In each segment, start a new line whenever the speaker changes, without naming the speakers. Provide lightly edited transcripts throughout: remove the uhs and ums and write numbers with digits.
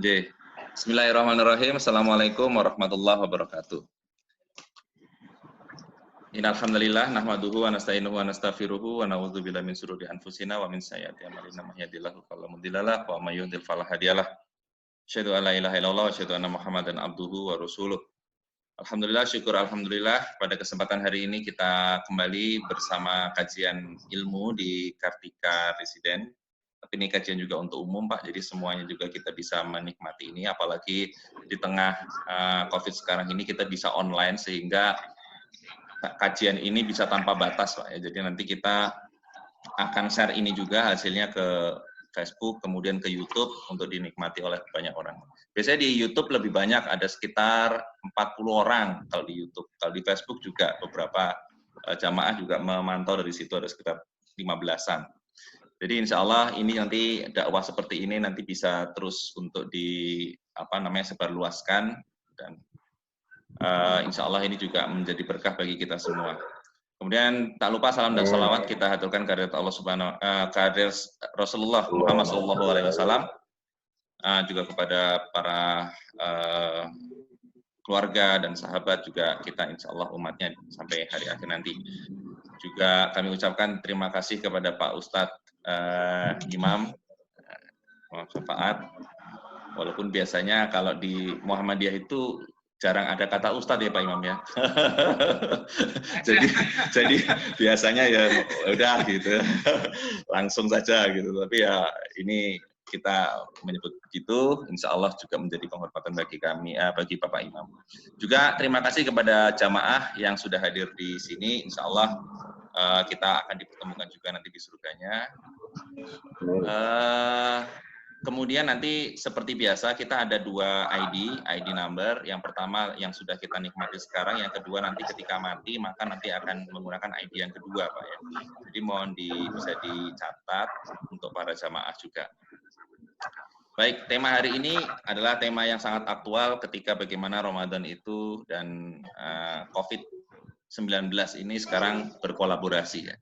Oke. Bismillahirrahmanirrahim. Assalamualaikum warahmatullahi wabarakatuh. Innal hamdalillah nahmaduhu wa nasta'inuhu wa nastaghfiruhu wa na'udzu billahi min shururi anfusina wa min sayyiati a'malina may yahdihillahu fala mudhillalah wa may yudhlil fala hadiyalah. Asyhadu an la ilaha illallah wa asyhadu anna Muhammadan abduhu wa rasuluh. Alhamdulillah, syukur alhamdulillah pada kesempatan hari ini kita kembali bersama kajian ilmu di Kartika Residen. Tapi ini kajian juga untuk umum, Pak, jadi semuanya juga kita bisa menikmati ini, apalagi di tengah COVID sekarang ini kita bisa online, sehingga kajian ini bisa tanpa batas, Pak. Ya. Jadi nanti kita akan share ini juga hasilnya ke Facebook, kemudian ke YouTube untuk dinikmati oleh banyak orang. Biasanya di YouTube lebih banyak, ada sekitar 40 orang kalau di YouTube. Kalau di Facebook juga beberapa jamaah juga memantau dari situ, ada sekitar 15-an. Jadi insya Allah ini nanti dakwah seperti ini nanti bisa terus untuk sebarluaskan, dan insya Allah ini juga menjadi berkah bagi kita semua. Kemudian tak lupa salam dan salawat kita haturkan kehadirat Allah kehadirat Rasulullah Muhammad SAW, juga kepada para keluarga dan sahabat juga kita insya Allah umatnya sampai hari akhir nanti. Juga kami ucapkan terima kasih kepada Pak Ustadz Imam Syafaat, walaupun biasanya kalau di Muhammadiyah itu jarang ada kata Ustadz ya Pak Imam ya. jadi biasanya ya udah gitu, langsung saja gitu. Tapi ya ini kita menyebut begitu, insya Allah juga menjadi penghormatan bagi kami, bagi Bapak Imam. Juga terima kasih kepada jamaah yang sudah hadir di sini, insya Allah kita akan dipertemukan juga nanti di surganya. Kemudian nanti seperti biasa kita ada dua ID number. Yang pertama yang sudah kita nikmati sekarang, yang kedua nanti ketika mati maka nanti akan menggunakan ID yang kedua, Pak ya. Jadi mohon bisa dicatat untuk para jamaah juga. Baik, tema hari ini adalah tema yang sangat aktual ketika bagaimana Ramadan itu dan COVID-19 ini sekarang berkolaborasi ya.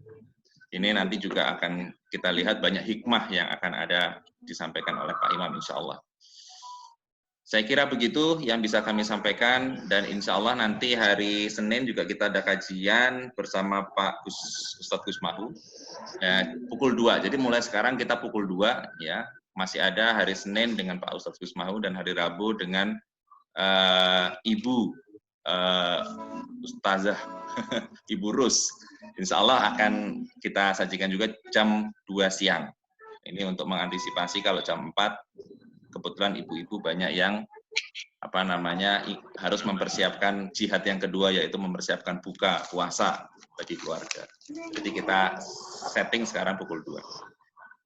Ini nanti juga akan kita lihat banyak hikmah yang akan ada disampaikan oleh Pak Imam insya Allah. Saya kira begitu yang bisa kami sampaikan, dan insya Allah nanti hari Senin juga kita ada kajian bersama Pak Ustadz Gusmahu pukul 2. Jadi mulai sekarang kita pukul 2 ya. Masih ada hari Senin dengan Pak Ustadz Gusmahu dan hari Rabu dengan Ibu Ustazah Ibu Rus. Insya Allah akan kita sajikan juga jam 2 siang. Ini untuk mengantisipasi kalau jam 4 kebetulan ibu-ibu banyak yang harus mempersiapkan jihad yang kedua, yaitu mempersiapkan buka puasa bagi keluarga. Jadi kita setting sekarang pukul 2.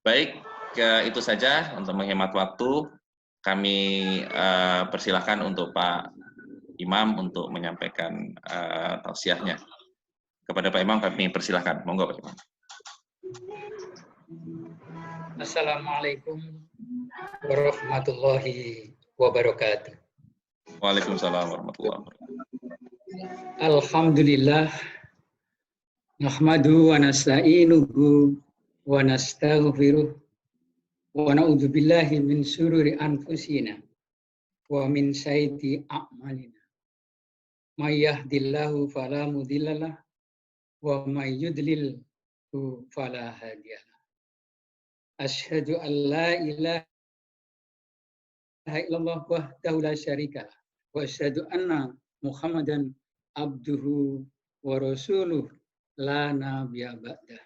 Baik, itu saja untuk menghemat waktu. Kami persilahkan untuk Pak Imam untuk menyampaikan tausiahnya. Kepada Pak Imam kami persilahkan. Monggo Pak Imam.
Assalamualaikum warahmatullahi wabarakatuh.
Waalaikumsalam warahmatullahi wabarakatuh.
Alhamdulillah, nahmaduhu wa nasta'inuhu wa nastaghfiruh wa na'udzu billahi min syururi anfusina wa min sayyiati a'malina. May yahdihillahu fala mudhillalah wa may yudlilhu fala hadiyalah. Asyhadu an la ilaha illallah wahdahu la syarikalah wa asyhadu anna Muhammadan abduhu wa rasuluh la nabiyya ba'dah.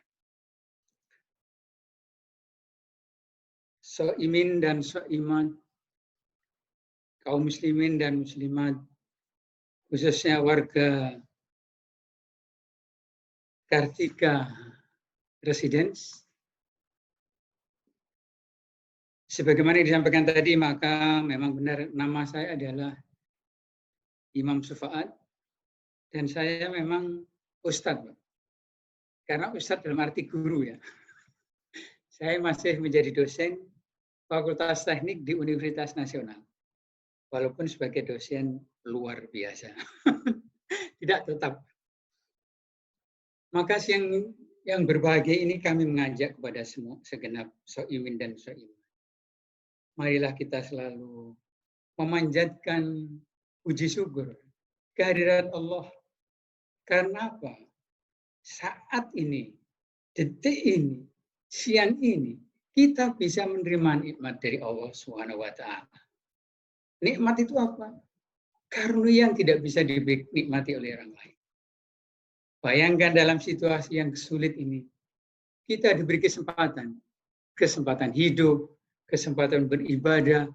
Soimin dan soiman, kaum muslimin dan muslimat, khususnya warga Kartika Residence. Sebagaimana disampaikan tadi, maka memang benar nama saya adalah Imam Syafaat, dan saya memang Ustadz, karena Ustadz dalam arti guru ya. Saya masih menjadi dosen Fakultas Teknik di Universitas Nasional, walaupun sebagai dosen luar biasa, tidak tetap. Maka siang yang berbahagia ini kami mengajak kepada semua segenap soimin dan soimin. marilah kita selalu memanjatkan puji syukur kehadirat Allah. Karena apa? Saat ini, detik ini, siang ini, kita bisa menerima nikmat dari Allah Subhanahu wa Ta'ala. Nikmat itu apa? Karunia yang tidak bisa dinikmati oleh orang lain. Bayangkan dalam situasi yang sulit ini, kita diberi kesempatan hidup, kesempatan beribadah,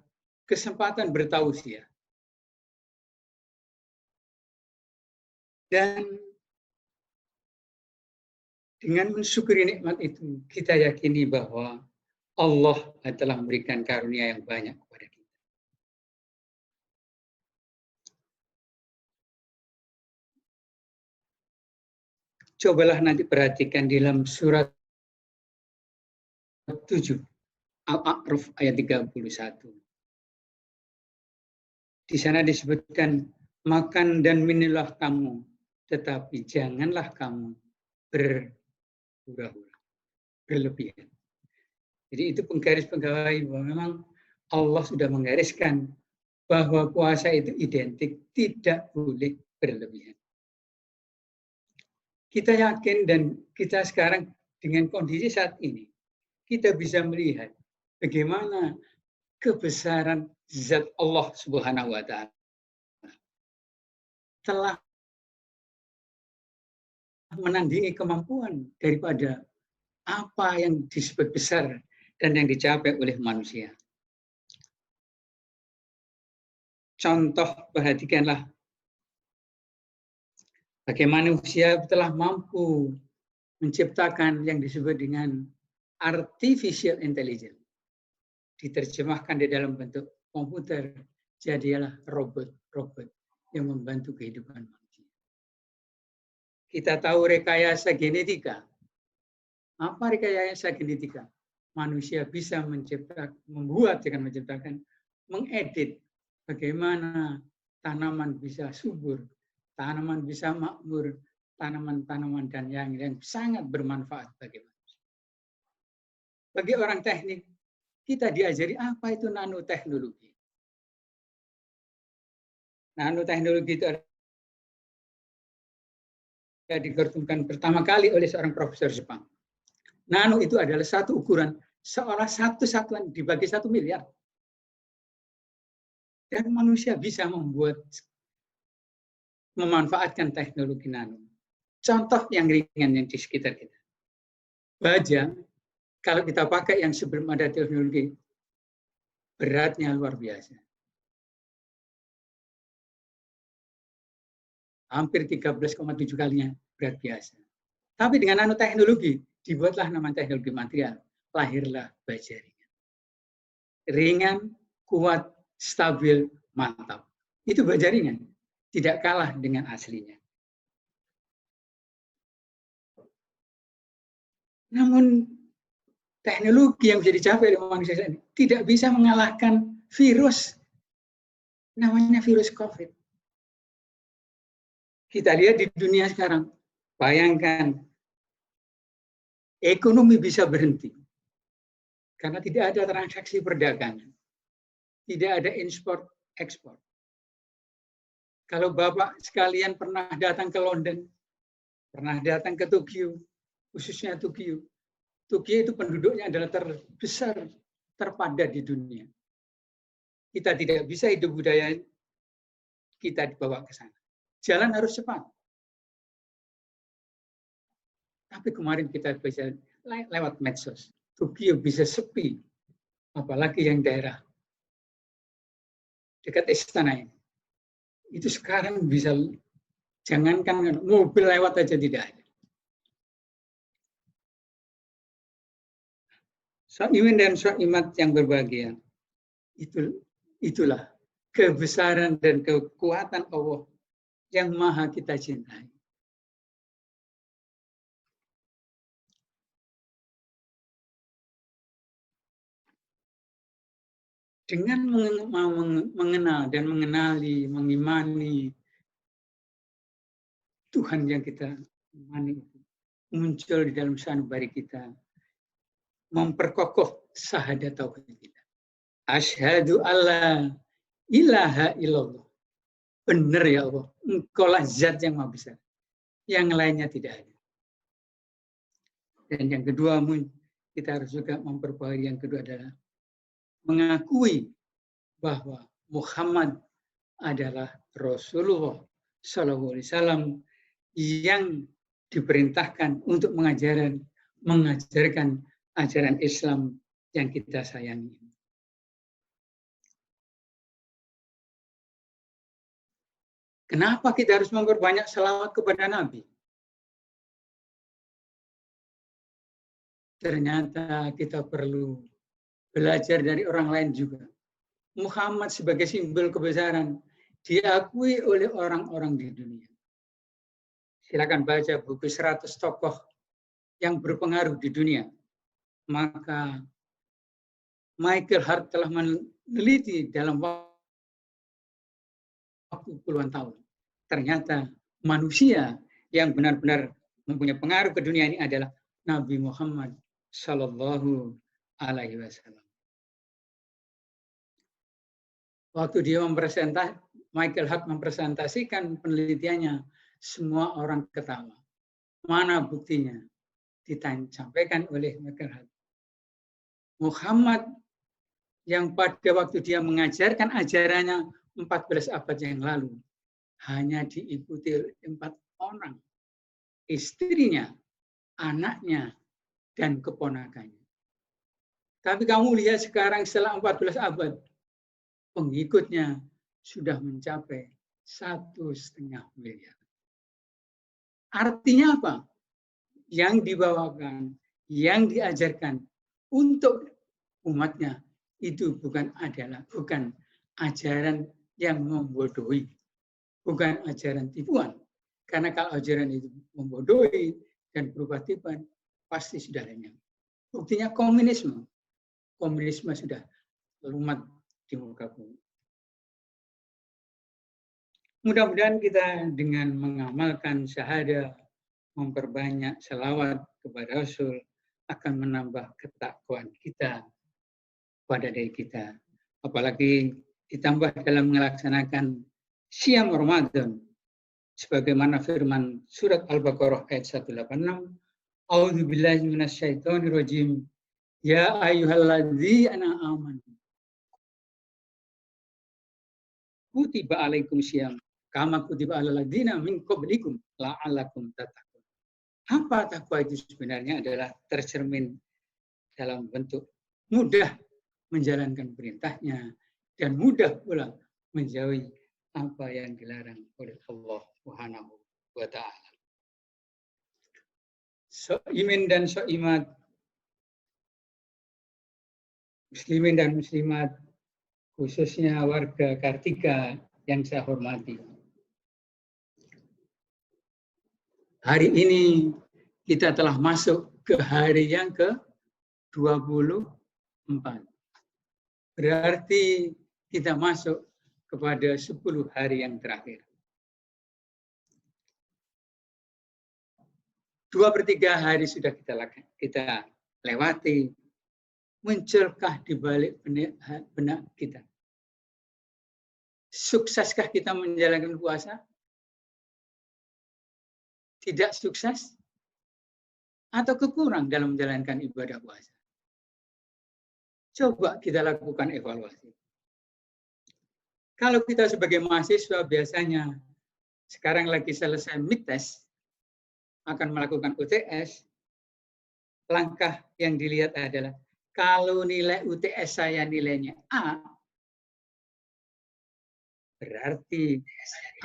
kesempatan bertausiah. Dan dengan mensyukuri nikmat itu, kita yakini bahwa Allah telah memberikan karunia yang banyak kepada kita. Cobalah nanti perhatikan di dalam surat 7, Al-A'raf ayat 31. Di sana disebutkan, makan dan minumlah kamu, tetapi janganlah kamu berhura-hura, berlebihan. Jadi itu penggaris-penggaris bahwa memang Allah sudah menggariskan bahwa puasa itu identik tidak boleh berlebihan. Kita yakin dan kita sekarang dengan kondisi saat ini, kita bisa melihat bagaimana kebesaran zat Allah Subhanahu wa Ta'ala telah menandingi kemampuan daripada apa yang disebut besar dan yang dicapai oleh manusia. Contoh, perhatikanlah bagaimana manusia telah mampu menciptakan yang disebut dengan artificial intelligence. Diterjemahkan di dalam bentuk komputer, jadilah robot-robot yang membantu kehidupan manusia. Kita tahu rekayasa genetika. Apa rekayasa genetika? Manusia bisa menciptakan, mengedit bagaimana tanaman bisa subur, tanaman bisa makmur, tanaman-tanaman dan yang sangat bermanfaat bagi manusia. Bagi orang teknik, kita diajari apa itu nanoteknologi. Nanoteknologi itu digerumkan pertama kali oleh seorang profesor Jepang. Nano itu adalah satu ukuran, seolah satu satuan dibagi 1 miliar. Dan manusia bisa memanfaatkan teknologi nano. Contoh yang ringan yang di sekitar kita. Baja, kalau kita pakai yang sebelum ada teknologi, beratnya luar biasa. Hampir 13,7 kalinya berat biasa. Tapi dengan nanoteknologi, dibuatlah nama teknologi material, lahirlah baja ringan. Ringan, kuat, stabil, mantap. Itu baja ringan, tidak kalah dengan aslinya. Namun teknologi yang bisa dicapai oleh manusia ini tidak bisa mengalahkan virus, namanya virus COVID. Kita lihat di dunia sekarang, bayangkan ekonomi bisa berhenti karena tidak ada transaksi perdagangan, tidak ada import ekspor. Kalau Bapak sekalian pernah datang ke London, pernah datang ke Tokyo, khususnya Tokyo. Tokyo itu penduduknya adalah terbesar, terpadat di dunia. Kita tidak bisa hidup budaya kita dibawa ke sana. Jalan harus cepat. Tapi kemarin kita bisa lewat medsos. Tokyo bisa sepi, apalagi yang daerah dekat istana ini. Itu sekarang bisa, jangankan mobil lewat aja tidak ada. So'imin dan so'imat yang berbahagia, itulah kebesaran dan kekuatan Allah yang maha kita cintai. Dengan mengenal dan mengenali, mengimani Tuhan yang kita imani itu muncul di dalam sanubari kita, memperkokoh syahadat tauhid kita. Asyhadu alla ilaha illallah. Benar ya Allah, Engkau lah zat yang maha besar. Yang lainnya tidak ada. Dan yang kedua, kita harus juga memperbaharui yang kedua adalah mengakui bahwa Muhammad adalah Rasulullah Shallallahu Alaihi Wasallam yang diperintahkan untuk mengajarkan ajaran Islam yang kita sayangi. Kenapa kita harus memperbanyak selawat kepada Nabi? Ternyata kita perlu belajar dari orang lain juga. Muhammad sebagai simbol kebesaran diakui oleh orang-orang di dunia. Silakan baca buku 100 tokoh yang berpengaruh di dunia. Maka Michael Hart telah meneliti dalam waktu puluhan tahun. Ternyata manusia yang benar-benar mempunyai pengaruh ke dunia ini adalah Nabi Muhammad Shallallahu Alaihi Wasallam. Waktu dia Michael Hart mempresentasikan penelitiannya, semua orang ketawa. Mana buktinya? Disampaikan oleh Michael Hart. Muhammad yang pada waktu dia mengajarkan ajarannya 14 abad yang lalu, hanya diikuti oleh 4 orang. Istrinya, anaknya, dan keponakannya. Tapi kamu lihat sekarang setelah 14 abad, pengikutnya sudah mencapai 1,5 miliar. Artinya apa? Yang dibawakan, yang diajarkan untuk umatnya itu bukan ajaran yang membodohi, bukan ajaran tipuan. Karena kalau ajaran itu membodohi dan berubah tipuan, pasti sudah lenyap. Buktinya komunisme. Komunisme sudah lumat di muka bumi. Mudah-mudahan kita dengan mengamalkan syahadah, memperbanyak selawat kepada Rasul, akan menambah ketakwaan kita pada diri kita. Apalagi ditambah dalam melaksanakan Syam Ramadan. Sebagaimana firman surat Al-Baqarah ayat 186, A'udzubillahi minasyaitonirrajim. Ya ayyuhalladzina amanu. Kutiba alaikum syiyam kama kutiba alal ladzina min qablikum la'allakum tattaqun. Apa takwa itu sebenarnya adalah tercermin dalam bentuk mudah menjalankan perintahnya dan mudah pula menjauhi apa yang dilarang oleh Allah Subhanahu wa taala. Soimin dan soimat, muslimin dan muslimat, khususnya warga Kartika yang saya hormati. Hari ini kita telah masuk ke hari yang ke-24. Berarti kita masuk kepada 10 hari yang terakhir. 2/3 hari sudah kita lewati. Munculkah di balik benak kita? Sukseskah kita menjalankan puasa? Tidak sukses? Atau kekurang dalam menjalankan ibadah puasa? Coba kita lakukan evaluasi. Kalau kita sebagai mahasiswa biasanya sekarang lagi selesai mid-test, akan melakukan UTS, langkah yang dilihat adalah kalau nilai UTS saya nilainya A, berarti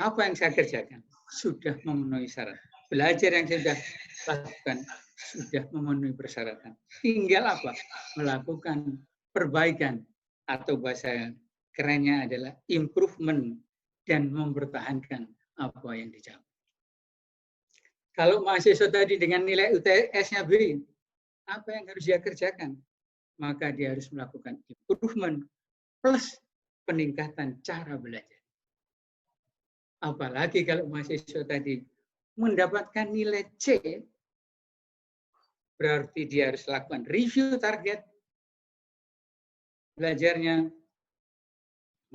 apa yang saya kerjakan sudah memenuhi syarat. Belajar yang saya sudah lakukan sudah memenuhi persyaratan. Tinggal apa? Melakukan perbaikan atau bahasa kerennya adalah improvement dan mempertahankan apa yang dicapai. Kalau mahasiswa tadi dengan nilai UTS-nya B, apa yang harus dia kerjakan? Maka dia harus melakukan improvement plus peningkatan cara belajar. Apalagi kalau mahasiswa tadi mendapatkan nilai C, berarti dia harus lakukan review target, belajarnya,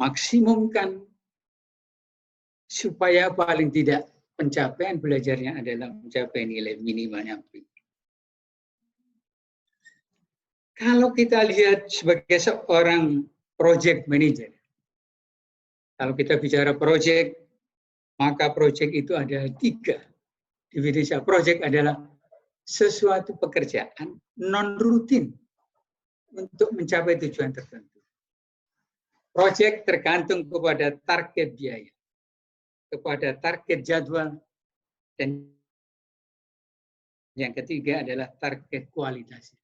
maksimumkan supaya paling tidak pencapaian belajarnya adalah mencapai nilai minimalnya B. Kalau kita lihat sebagai seorang project manager, kalau kita bicara project, maka project itu ada 3. Definisi project adalah sesuatu pekerjaan non-rutin untuk mencapai tujuan tertentu. Project tergantung kepada target biaya, kepada target jadwal, dan yang ketiga adalah target kualitas.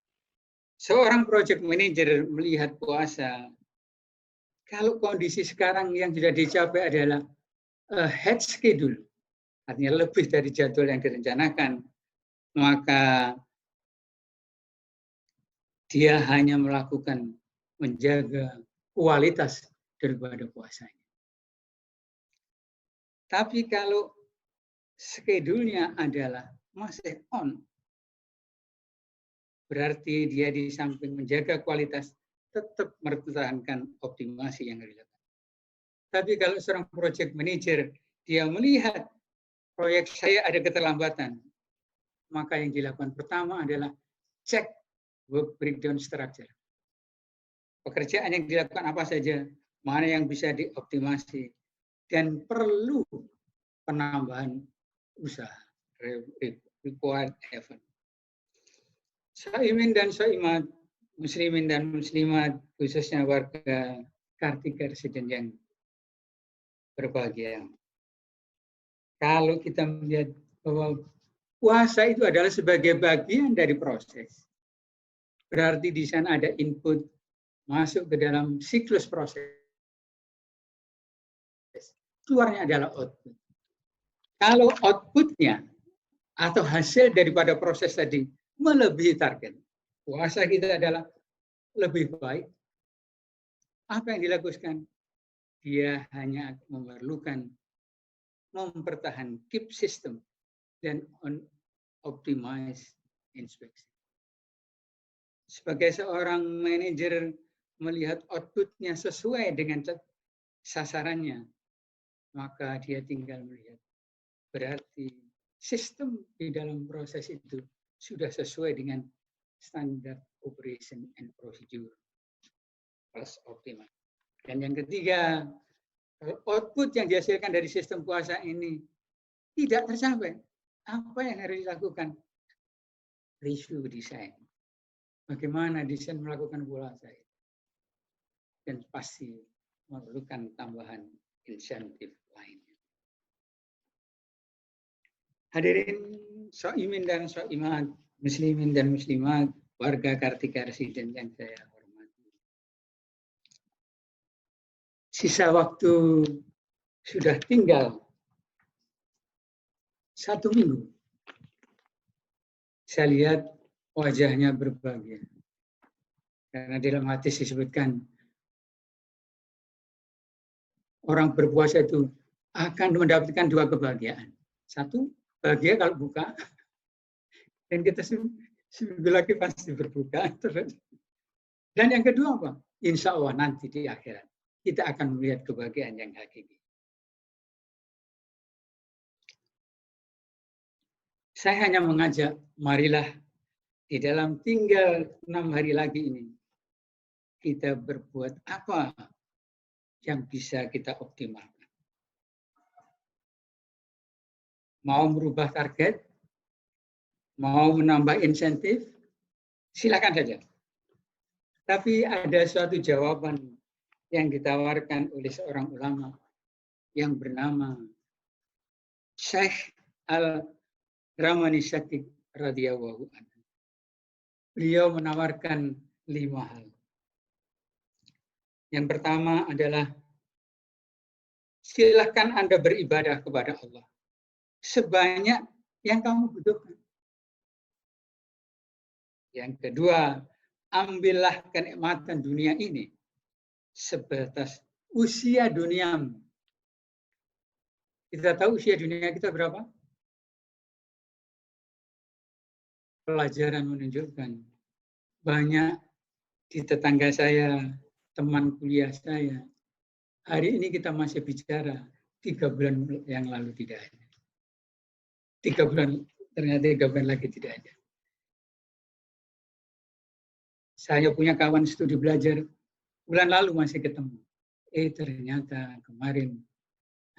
Seorang project manager melihat puasa, kalau kondisi sekarang yang sudah dicapai adalah ahead schedule, artinya lebih dari jadwal yang direncanakan, maka dia hanya melakukan menjaga kualitas daripada puasanya. Tapi kalau schedule-nya adalah masih on, berarti dia di samping menjaga kualitas, tetap mempertahankan optimasi yang dilakukan. Tapi kalau seorang project manager, dia melihat proyek saya ada keterlambatan, maka yang dilakukan pertama adalah cek work breakdown structure. Pekerjaan yang dilakukan apa saja, mana yang bisa dioptimasi, dan perlu penambahan usaha, required effort. Saimin dan saimat, muslimin dan muslimat, khususnya warga Kartika Residen yang berbahagia. Kalau kita melihat bahwa puasa itu adalah sebagai bagian dari proses, berarti di sana ada input masuk ke dalam siklus proses. Keluarnya adalah output. Kalau outputnya atau hasil daripada proses tadi melebihi target, puasa kita adalah lebih baik. Apa yang dilakukan? Dia hanya memerlukan mempertahankan keep system dan optimize inspection. Sebagai seorang manajer melihat outputnya sesuai dengan sasarannya, maka dia tinggal melihat. Berarti sistem di dalam proses itu sudah sesuai dengan standar operation and procedure plus optimal. Dan yang ketiga, output yang dihasilkan dari sistem puasa ini tidak tercapai, apa yang harus dilakukan? Review desain. Bagaimana desain melakukan puasa itu? Dan pasti memerlukan tambahan insentif lainnya. Hadirin soimin dan soimat, muslimin dan muslimat, warga Kartika Residen yang saya hormati. Sisa waktu sudah tinggal 1 minggu. Saya lihat wajahnya berbahagia. Karena dalam hadis disebutkan, orang berpuasa itu akan mendapatkan 2 kebahagiaan. 1, bahagia kalau buka, dan kita seminggu lagi pasti berbuka. Dan yang kedua apa? Insya Allah nanti di akhirat kita akan melihat kebahagiaan yang hakiki. Saya hanya mengajak, marilah di dalam tinggal 6 hari lagi ini, kita berbuat apa yang bisa kita optimalkan. Mau merubah target, mau menambah insentif, silakan saja. Tapi ada suatu jawaban yang ditawarkan oleh seorang ulama yang bernama Syekh Al-Ramani Syakik radhiyallahu anhu. Beliau menawarkan 5 hal. Yang pertama adalah silakan Anda beribadah kepada Allah sebanyak yang kamu butuhkan. Yang kedua, ambillah kenikmatan dunia ini sebatas usia duniamu. Kita tahu usia dunia kita berapa? Pelajaran menunjukkan banyak di tetangga saya teman kuliah saya. Hari ini kita masih bicara, 3 bulan yang lalu tidak ada. 3 bulan, ternyata 3 bulan lagi tidak ada. Saya punya kawan studi belajar, bulan lalu masih ketemu. Ternyata kemarin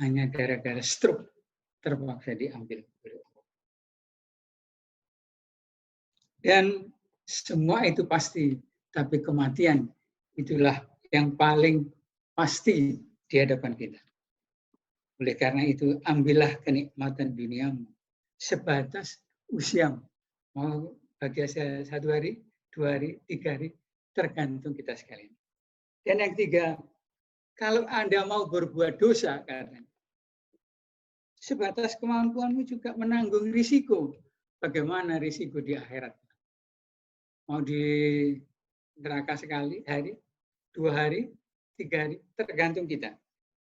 hanya gara-gara stroke terpaksa diambil. Dan semua itu pasti, tapi kematian itulah yang paling pasti di hadapan kita. Oleh karena itu, ambillah kenikmatan duniamu sebatas usiamu. Mau bagi saya 1 hari, 2 hari, 3 hari, tergantung kita sekalian. Dan yang ketiga, kalau Anda mau berbuat dosa, karena sebatas kemampuanmu juga menanggung risiko. Bagaimana risiko di akhirat? Mau di neraka sekali hari, 2 hari, 3 hari, tergantung kita.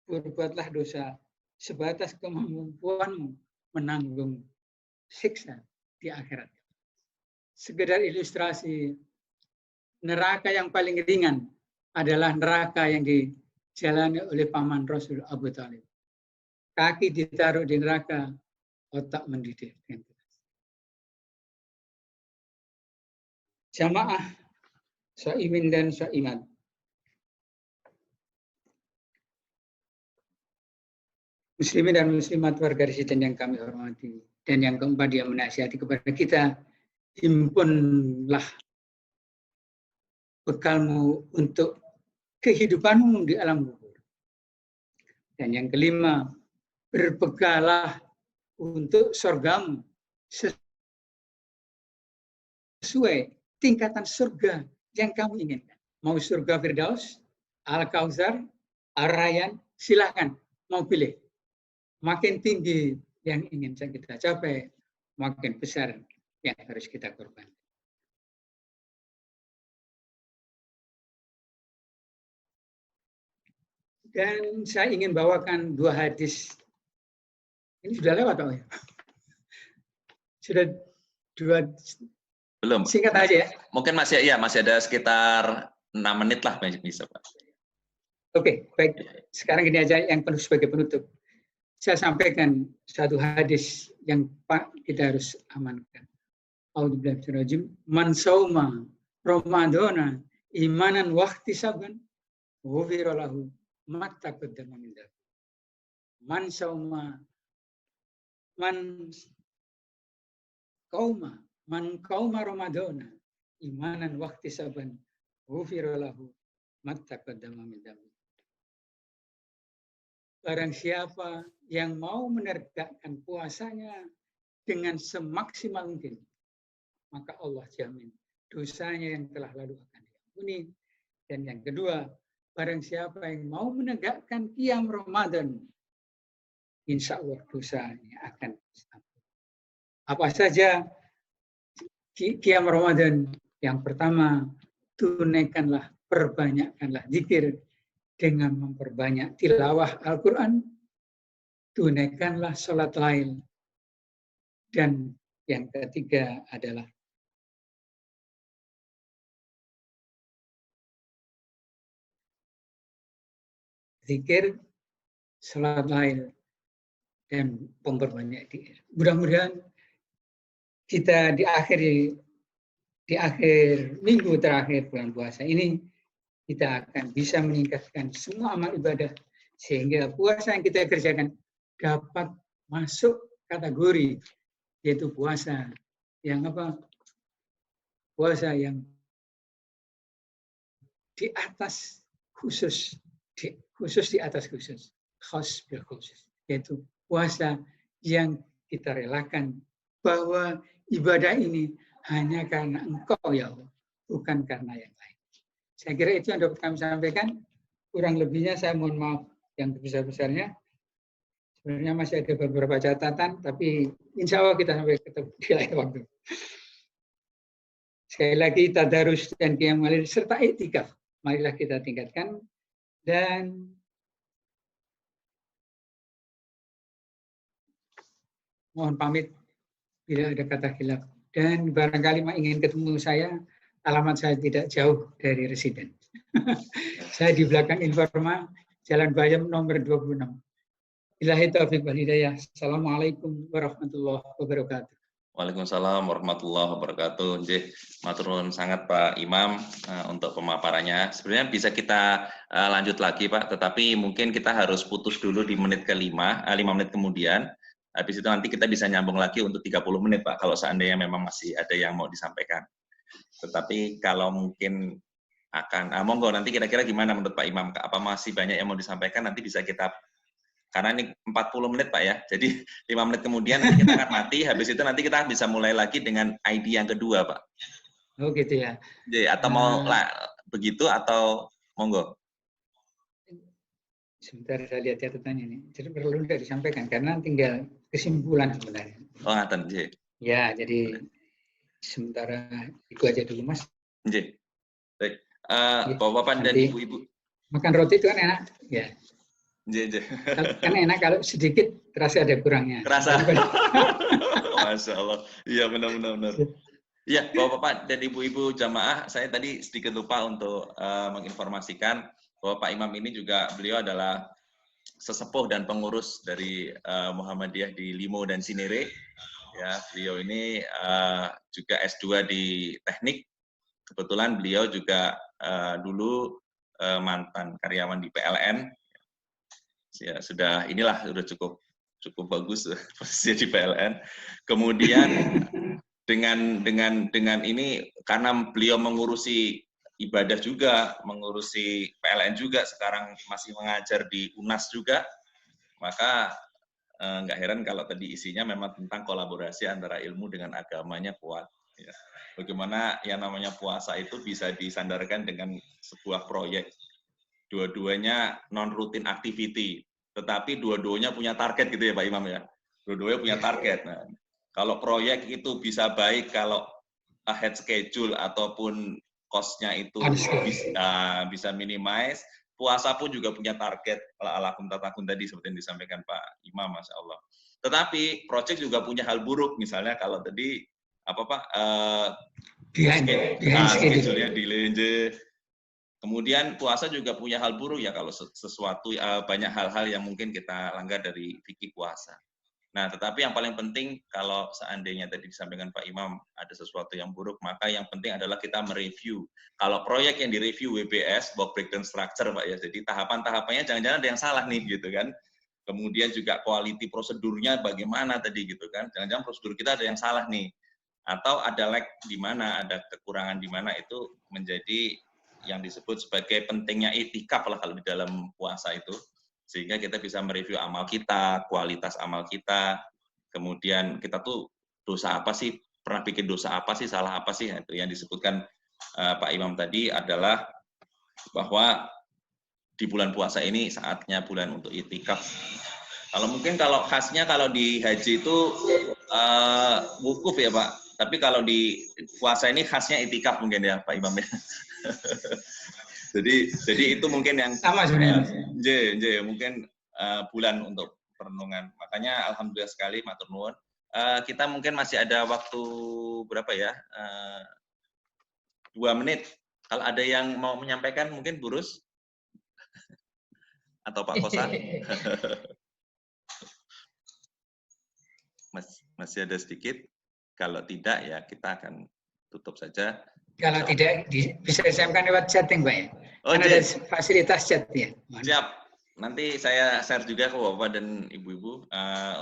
Berbuatlah dosa sebatas kemampuanmu menanggung siksa di akhirat. Sekedar ilustrasi, neraka yang paling ringan adalah neraka yang dijalani oleh paman Rasul Abu Thalib. Kaki ditaruh di neraka, otak mendidih. Jamaah Shaimin dan Shaimat. Muslimin dan muslimat warga resident yang kami hormati. Dan yang keempat, dia menasihati kepada kita, himpunlah bekalmu untuk kehidupanmu di alam kubur. Dan yang kelima, berbegalah untuk surgamu sesuai tingkatan surga yang kamu inginkan. Mau surga Firdaus, Al-Kautsar, Ar-Rayyan, silakan mau pilih. Makin tinggi yang ingin kita capai, makin besar yang harus kita korbankan. Dan saya ingin bawakan 2 hadis. Ini sudah lewat, Pak. Sudah 2.
Belum.
Singkat aja ya.
Mungkin masih ada sekitar 6 menit lah bisa, Pak. Oke,
baik. Sekarang ini aja yang penuh sebagai penutup. Saya sampaikan 1 hadis yang kita harus amankan. A'udzubillahi minasyaitonir rajim. Man sauma Ramadhana imanan wa ihtisaban ghufira lahu ma taqaddama min dzambi. Man sauma man qauma Ramadhana imanan wa ihtisaban ghufira lahu ma taqaddama min dzambi. Barang siapa yang mau menegakkan puasanya dengan semaksimal mungkin, maka Allah jamin dosanya yang telah lalu akan diampuni. Dan yang kedua, barang siapa yang mau menegakkan qiyam Ramadan, insya Allah dosanya akan diampuni. Apa saja qiyam Ramadan? Yang pertama, tunaikanlah, perbanyakkanlah zikir dengan memperbanyak tilawah Al-Quran, tunaikanlah sholat lail. Dan yang ketiga adalah zikir, sholat lail, dan memperbanyak zikir. Mudah-mudahan kita di akhir minggu terakhir bulan puasa ini, kita akan bisa meningkatkan semua amal ibadah sehingga puasa yang kita kerjakan dapat masuk kategori, yaitu puasa yang apa? Puasa yang di atas khusus, di atas khusus, khas bil khusus, yaitu puasa yang kita relakan bahwa ibadah ini hanya karena Engkau ya Allah, bukan karena yang lain. Saya kira itu yang dapat kami sampaikan. Kurang lebihnya saya mohon maaf yang sebesar-besarnya. Sebenarnya masih ada beberapa catatan, tapi insya Allah kita sampai ketemu di lain waktu. Sekali lagi, tadarus dan qiyamul lail serta iktikaf, marilah kita tingkatkan. Dan mohon pamit bila ada kata khilaf. Dan barangkali ingin ketemu saya, alamat saya tidak jauh dari residen. Saya di belakang Informa, Jalan Bayam nomor 26. Billahi taufiq wal hidayah. Assalamualaikum warahmatullahi wabarakatuh.
Waalaikumsalam warahmatullahi wabarakatuh. Matur nuwun sangat Pak Imam untuk pemaparannya. Sebenarnya bisa kita lanjut lagi Pak, tetapi mungkin kita harus putus dulu di menit ke-5, 5 menit kemudian. Habis itu nanti kita bisa nyambung lagi untuk 30 menit Pak, kalau seandainya memang masih ada yang mau disampaikan. Tetapi kalau mungkin akan, monggo nanti kira-kira gimana menurut Pak Imam? Apa masih banyak yang mau disampaikan? Nanti bisa kita, karena ini 40 menit Pak ya, jadi 5 menit kemudian nanti kita akan mati, habis itu nanti kita bisa mulai lagi dengan ID yang kedua Pak.
Oh gitu ya.
Jadi, atau mau begitu atau monggo?
Sebentar saya lihat catatannya ini. Jadi perlu tidak disampaikan karena tinggal kesimpulan sebenarnya.
Oh ngaten, J.
Ya, jadi sementara itu aja dulu Mas.
J. Baik. Bapak-bapak dan ibu-ibu.
Makan roti itu kan enak, ya. Kan enak kalau sedikit terasa ada kurangnya.
Terasa. Masya Allah. Iya benar-benar. Iya, Bapak-bapak dan ibu-ibu jamaah, saya tadi sedikit lupa untuk menginformasikan bahwa Pak Imam ini juga beliau adalah sesepuh dan pengurus dari Muhammadiyah di Limo dan Cinere. Ya, beliau ini juga S2 di teknik. Kebetulan beliau juga dulu mantan karyawan di PLN. Ya, sudah cukup bagus posisinya di PLN. Kemudian dengan ini karena beliau mengurusi ibadah juga, mengurusi PLN juga, sekarang masih mengajar di UNAS juga, maka nggak heran kalau tadi isinya memang tentang kolaborasi antara ilmu dengan agamanya kuat. Ya. Bagaimana yang namanya puasa itu bisa disandarkan dengan sebuah proyek. Dua-duanya non-rutin activity, tetapi dua-duanya punya target gitu ya Pak Imam ya. Dua-duanya punya target. Nah, kalau proyek itu bisa baik kalau ahead schedule ataupun cost-nya itu bisa minimize, puasa pun juga punya target ala-alakum tatakun tadi seperti yang disampaikan Pak Imam, Masya Allah. Tetapi project juga punya hal buruk, misalnya kalau tadi schedule-nya delay. Kemudian puasa juga punya hal buruk ya kalau sesuatu banyak hal-hal yang mungkin kita langgar dari fikih puasa. Nah, tetapi yang paling penting kalau seandainya tadi disampaikan Pak Imam ada sesuatu yang buruk, maka yang penting adalah kita mereview. Kalau proyek yang direview WBS, Work Breakdown Structure Pak ya, jadi tahapan-tahapannya jangan-jangan ada yang salah nih gitu kan. Kemudian juga quality prosedurnya bagaimana tadi gitu kan, jangan-jangan prosedur kita ada yang salah nih. Atau ada lag di mana, ada kekurangan di mana, itu menjadi yang disebut sebagai pentingnya itikaf lah kalau di dalam puasa itu. Sehingga kita bisa mereview amal kita, kualitas amal kita, kemudian kita tuh dosa apa sih, pernah bikin dosa apa sih, salah apa sih, itu yang disebutkan Pak Imam tadi adalah bahwa di bulan puasa ini saatnya bulan untuk itikaf. Kalau khasnya kalau di haji itu wukuf ya Pak, tapi kalau di puasa ini khasnya itikaf mungkin ya Pak Imam ya. Jadi itu mungkin yang
sama sebenarnya.
Mungkin bulan untuk perenungan. Makanya alhamdulillah sekali matur nuwun. Kita mungkin masih ada waktu berapa ya? 2 menit. Kalau ada yang mau menyampaikan mungkin Burus atau Pak Kosa. Masih ada sedikit. Kalau tidak ya kita akan tutup saja.
Kalau tidak bisa disampaikan lewat chatting Pak ya. Kan ada fasilitas chat ya.
Siap. Nanti saya share juga ke Bapak dan Ibu-ibu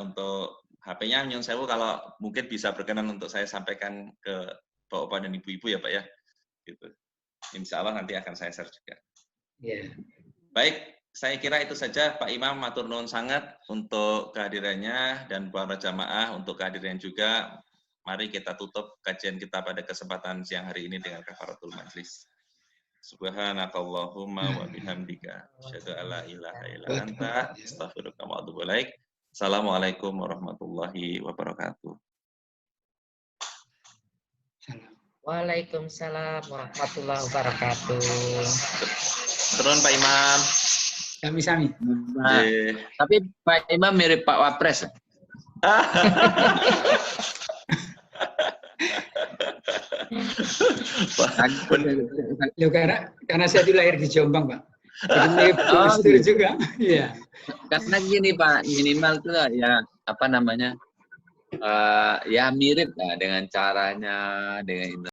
untuk HP-nya nyun sewu kalau mungkin bisa berkenan untuk saya sampaikan ke Bapak dan Ibu-ibu ya Pak ya. Gitu. Insya Allah nanti akan saya share juga.
Yeah.
Baik, saya kira itu saja Pak Imam, matur nuwun sangat untuk kehadirannya dan para jamaah untuk kehadiran juga. Mari kita tutup kajian kita pada kesempatan siang hari ini dengan kafaratul majlis. Subhanakallahumma wa bihamdika asyhadu an la ilaha illa anta astaghfiruka wa atubu ilaik. Assalamualaikum warahmatullahi wabarakatuh.
Waalaikumsalam warahmatullahi wabarakatuh.
Turun Pak Imam.
Sami-sami.
Tapi Pak Imam mirip Pak Wapres.
Loh, karena saya itu lahir di Jombang, Pak. Jadi mirip Gus Dur juga. Iya.
Karena gini Pak, minimal tuh ya apa namanya, ya mirip lah dengan caranya, dengan